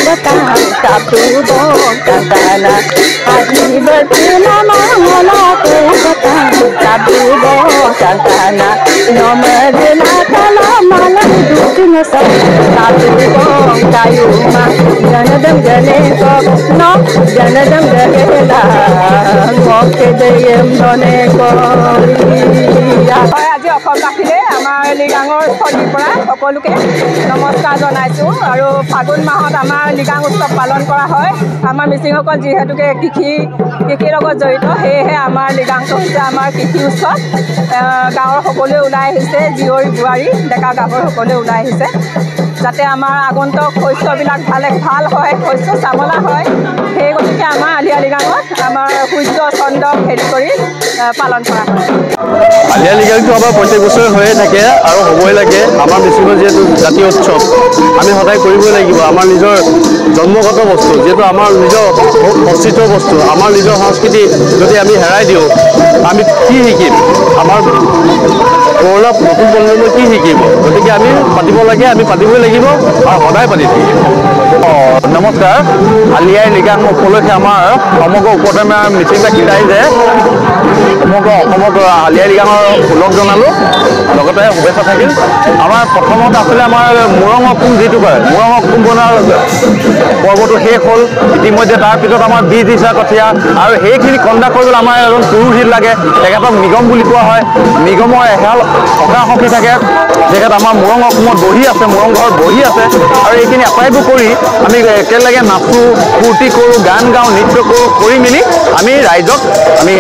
batang satu bong tantana adi bertina mangala ku batang satu bong tantana nomor na kala malam dukna satu bong kayu ma janadam gale ko no janadam gale la moke deyem done ko আজি অসমবাসীয়ে আমাৰ লিগাঙৰ স্থলীৰ পৰা সকলোকে নমস্কাৰ জনাইছোঁ আৰু ফাগুন মাহত আমাৰ লিগাং উৎসৱ পালন কৰা হয় আমাৰ মিচিংসকল যিহেতুকে কৃষিৰ লগত জড়িত সেয়েহে আমাৰ লিগাংটো হৈছে আমাৰ কৃষি উৎসৱ গাঁৱৰ সকলোৱে ওলাই আহিছে জীয়ৰী বোৱাৰী ডেকা গাভৰু সকলোৱে ওলাই আহিছে যাতে আমাৰ আগন্তুক শস্যবিলাক ভাল হয় শস্য চামলা হয় সেই গতিকে আমাৰ আলি আই লিগাঙত আমাৰ সূৰ্য চন্দ্ৰক হেৰি কৰি পালন কৰা হয় আলি আই লিগাংটো আমাৰ প্ৰত্যেক বছৰে হৈয়ে থাকে আৰু হ'বই লাগে আমাৰ মিচিঙৰ যিহেতু জাতীয় উৎসৱ আমি সদায় কৰিবই লাগিব আমাৰ নিজৰ জন্মগত বস্তু যিহেতু আমাৰ নিজৰ অস্তিত্বৰ বস্তু আমাৰ নিজৰ সংস্কৃতি যদি আমি হেৰাই দিওঁ আমি কি শিকিম আমাৰ পুৰণা নতুন প্ৰজন্মই কি শিকিব গতিকে আমি পাতিব লাগে আমি পাতিবই লাগিব আৰু সদায় পাতি থাকিম নমস্কাৰ আলি আই লিগাং উপলক্ষে আমাৰ সমগ্ৰ উপত্যকা মিচিংবাসী ৰাইজে সমগ্ৰ অসমত আলি আই লিগাঙৰ ওলগ জনালোঁ লগতে শুভেচ্ছা থাকিল আমাৰ প্ৰথমত আছিলে আমাৰ মুৰঙৰ কুম যিটো কয় মুৰঙৰ কুম বনোৱাৰ পৰ্বটো শেষ হ'ল ইতিমধ্যে তাৰপিছত আমাৰ বীজ দিছা কঠীয়া আৰু সেইখিনি কণ্ডাক্ট কৰিবলৈ আমাৰ এজন পুৰোহিত লাগে তেখেতক নিগম বুলি কোৱা হয় নিগমৰ এহাল সকা সখী থাকে তেখেত আমাৰ মুৰঙৰ কুমত বহি আছে মুৰং ঘৰত বহি আছে আৰু এইখিনি আটাইবোৰ কৰি আমি একেলগে নাচোঁ ফূৰ্তি কৰোঁ গান গাওঁ নৃত্য কৰোঁ কৰি মেলি আমি ৰাইজক আমি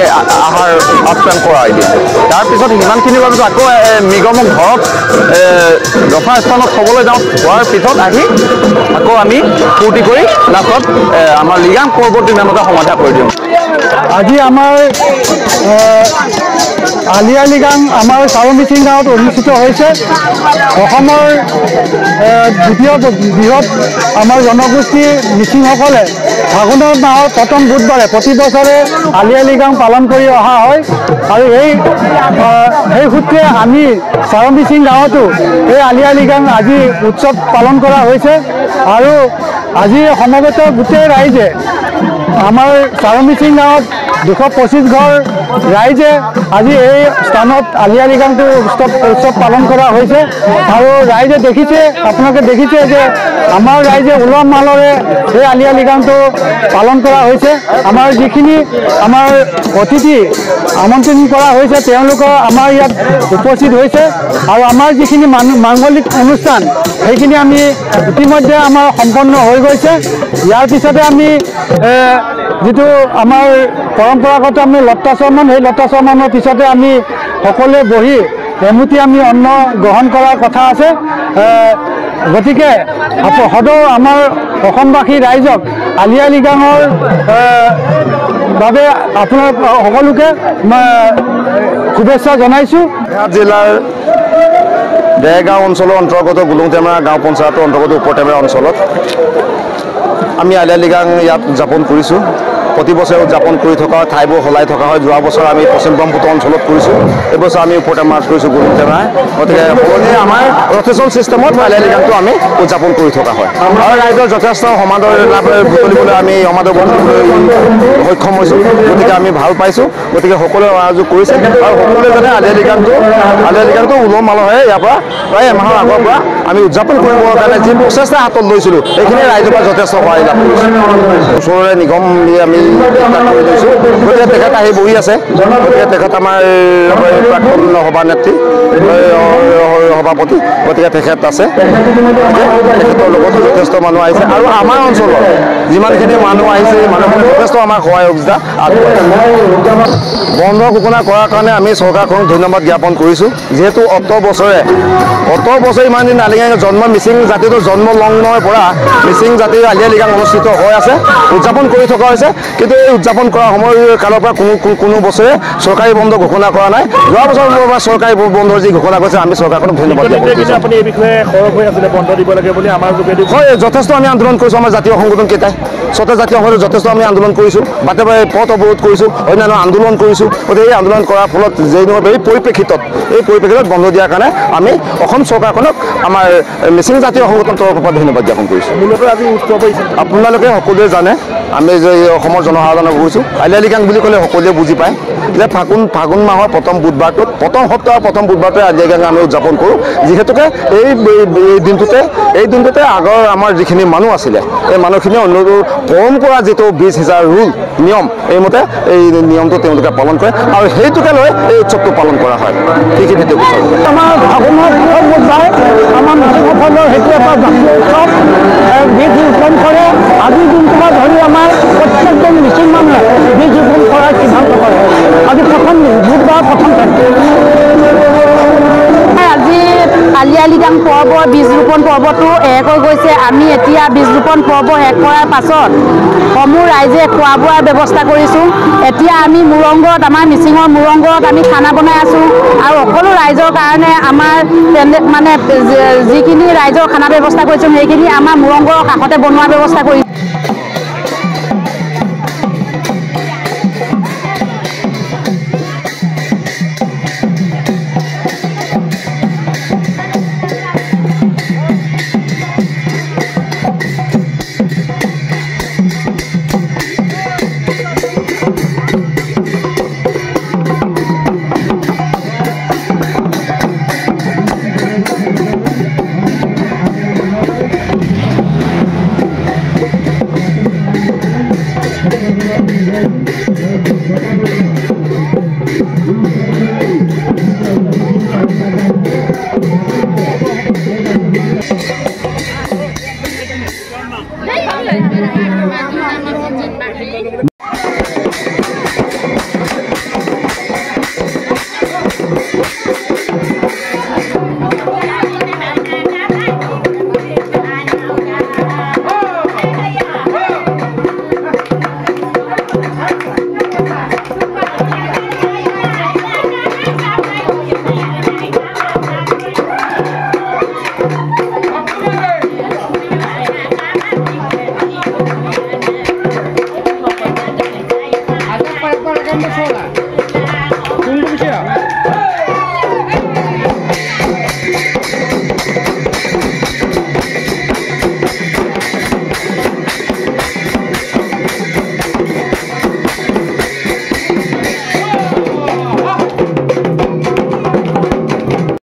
আহাৰ আপ্যায়ন কৰাই দিওঁ তাৰপিছত সিমানখিনিৰ বাবে আকৌ নিগমৰ ঘৰত যথাস্থানত থ'বলৈ যাওঁ হোৱাৰ পিছত আহি আকৌ আমি ফূৰ্তি কৰি লাষ্টত আমাৰ লিগাং পৰৱৰ্তী নামতে সমাধা কৰি দিওঁ আজি আমাৰ আলি আই লিগাং আমাৰ চাৰু মিচিং গাঁৱত অনুষ্ঠিত হৈছে অসমৰ দ্বিতীয় বৃহৎ আমাৰ জনগোষ্ঠী মিচিংসকলে ফাগুনৰ মাহৰ প্ৰথম বুধবাৰে প্ৰতি বছৰে আলি আই লিগাং পালন কৰি অহা হয় আৰু সেই সূত্ৰে আমি চাৰু মিচিং গাঁৱতো এই আলি আই লিগাং আজি উৎসৱ পালন কৰা হৈছে আৰু আজি সমবেত গোটেই ৰাইজে আমাৰ চাৰু মিচিং গাঁৱত 225 ঘৰ ৰাইজে আজি এই স্থানত আলি আই লিগাংটো উৎসৱ পালন কৰা হৈছে আৰু ৰাইজে দেখিছে আপোনালোকে দেখিছে যে আমাৰ ৰাইজে উলহ মালহেৰে এই আলি আই লিগাংটো পালন কৰা হৈছে আমাৰ যিখিনি আমাৰ অতিথি আমন্ত্ৰণ কৰা হৈছে তেওঁলোকৰ আমাৰ ইয়াত উপস্থিত হৈছে আৰু আমাৰ যিখিনি মাংগলিক অনুষ্ঠান সেইখিনি আমি ইতিমধ্যে আমাৰ সম্পন্ন হৈ গৈছে ইয়াৰ পিছতে আমি যিটো আমাৰ পৰম্পৰাগত আমি লত্তাচৰমান সেই লত্তাচৰমানৰ পিছতে আমি সকলোৱে বহি এমুঠি আমি অন্ন গ্ৰহণ কৰাৰ কথা আছে গতিকে সদৌ আমাৰ অসমবাসী ৰাইজক আলি আই লিগাঙৰ বাবে আপোনাৰ সকলোকে শুভেচ্ছা জনাইছোঁ জিলাৰ দেৰগাঁও অঞ্চলৰ অন্তৰ্গত গুলুংটেমৰা গাঁও পঞ্চায়তৰ অন্তৰ্গত উপটেমৰা অঞ্চলত আমি আলি আই লিগাং ইয়াত উদযাপন কৰিছোঁ প্ৰতি বছৰে উদযাপন কৰি থকা ঠাইবোৰ সলাই থকা হয় যোৱা বছৰ আমি পশ্চিম ব্ৰহ্মপুত্ৰ অঞ্চলত কৰিছোঁ এইবছৰ আমি উপটেমৰাত কৰিছোঁ গুলুংটেমৰা গতিকে সলনি আমাৰ ৰটেশ্যন ছিষ্টেমত আলি আই লিগাংটো আমি উদযাপন কৰি থকা হয় আৰু ৰাইজৰ যথেষ্ট সমাদৰ লাভ বুটলিবলৈ আমি সমাদৰ বুটলিবলৈ সক্ষম হৈছোঁ গতিকে আমি ভাল পাইছোঁ গতিকে সকলোৱে সহযোগ কৰিছে আৰু সকলোৱে যাতে আলি আই লিগাংটো উলহ মালহেৰে ইয়াৰ পৰা প্ৰায় এমাহৰ আগৰ পৰা আমি উদযাপন কৰিবৰ কাৰণে যি প্ৰচেষ্টা হাতত লৈছিলোঁ সেইখিনি ৰাইজৰ পৰা যথেষ্ট সহায় লাভ কৰিছোঁ ওচৰৰে নিগম আমি কৰি লৈছোঁ গতিকে তেখেত আহি বহি আছে গতিকে তেখেত আমাৰ প্ৰাক্তন সভানেত্ৰী সভাপতি গতিকে তেখেত আছে তেখেতৰ লগতো যথেষ্ট মানুহ আহিছে আৰু আমাৰ অঞ্চলত যিমানখিনি মানুহ আহিছে মানুহখিনি যথেষ্ট আমাৰ সহায় সহযোগিতা আগবঢ়াইছে বন্ধ ঘোষণা কৰাৰ কাৰণে আমি চৰকাৰখনক ধন্যবাদ জ্ঞাপন কৰিছোঁ যিহেতু অত বছৰে ইমান দিন আলি আই জন্ম মিচিং জাতিটোৰ জন্মলগ্নৰ পৰা মিচিং জাতিৰ আলি আই লিগাং অনুষ্ঠিত হৈ আছে উদযাপন কৰি থকা হৈছে কিন্তু এই উদযাপন কৰা সময়ৰ কালৰ পৰা কোনো বছৰে চৰকাৰী বন্ধ ঘোষণা কৰা নাই যোৱা বছৰৰ পৰা চৰকাৰী বন্ধৰ যি ঘোষণা কৰিছে আমি চৰকাৰখনক ধন্যবাদ আপুনি এই বিষয়ে সৰব হৈ আছিলে বন্ধ দিব লাগে বুলি আমাৰ যোগেদি হয় যথেষ্ট আমি আন্দোলন কৰিছোঁ আমাৰ জাতীয় সংগঠন কেইটাই ছটা জাতীয় সংগঠন যথেষ্ট আমি আন্দোলন কৰিছোঁ বাটে বাটে পথ অৱৰোধ কৰিছোঁ অন্যান্য আন্দোলন কৰিছোঁ গতিকে এই আন্দোলন কৰাৰ ফলত এই পৰিপ্ৰেক্ষিতত বন্ধ দিয়াৰ কাৰণে আমি অসম চৰকাৰখনক আমাৰ মিচিং জাতীয় সংগঠনৰ তৰফৰ পৰা ধন্যবাদ জ্ঞাপন কৰিছোঁ মূলতঃ আজি উৎসৱ হৈছে আপোনালোকে সকলোৱে জানে আমি যে অসমৰ জনসাধাৰণক কৈছোঁ আলি আই লৃগাং বুলি ক'লে সকলোৱে বুজি পায় যে ফাগুন মাহৰ প্ৰথম বুধবাৰটোত প্ৰথম সপ্তাহৰ প্ৰথম বুধবাৰটোৱে আলি আই লৃগাং আমি উদযাপন কৰোঁ যিহেতুকে এই দিনটোতে আগৰ আমাৰ যিখিনি মানুহ আছিলে এই মানুহখিনিয়ে পৰম্পৰা যিটো 20,000 ৰুল নিয়ম এইমতে এই নিয়মটো তেওঁলোকে পালন কৰে আৰু সেইটোকে লৈ এই উৎসৱটো পালন কৰা হয় কৃষিভিত্তিক উৎসৱ আমাৰ ফাগুনৰ প্ৰথম বুধবাৰ আমাৰ মিচিংসকলৰ সেইটো এটা জাতীয় উৎসৱ বীজ ৰোপণ কৰে আজিৰ দিনটোলৈ ধৰি আমাৰ প্ৰত্যেকজন মিচিং মানুহে বীজ ৰোপণ কৰাৰ সিদ্ধান্ত কৰে আজি প্ৰথম বুধবাৰ প্ৰথম আজি আলি আই লৃগাং পৰ্বৰ বীজ ৰোপণ পৰ্বটো শেষ হৈ গৈছে আমি এতিয়া বীজ ৰোপণ পৰ্ব শেষ কৰাৰ পাছত সমূহ ৰাইজে খোৱা বোৱাৰ ব্যৱস্থা কৰিছোঁ এতিয়া আমি মুৰংগত আমাৰ মিচিঙৰ মুৰংগত আমি খানা বনাই আছোঁ আৰু সকলো ৰাইজৰ কাৰণে আমাৰ মানে যিখিনি ৰাইজৰ খানা ব্যৱস্থা কৰিছোঁ সেইখিনি আমাৰ মুৰংগৰ কাষতে বনোৱাৰ ব্যৱস্থা কৰিছোঁ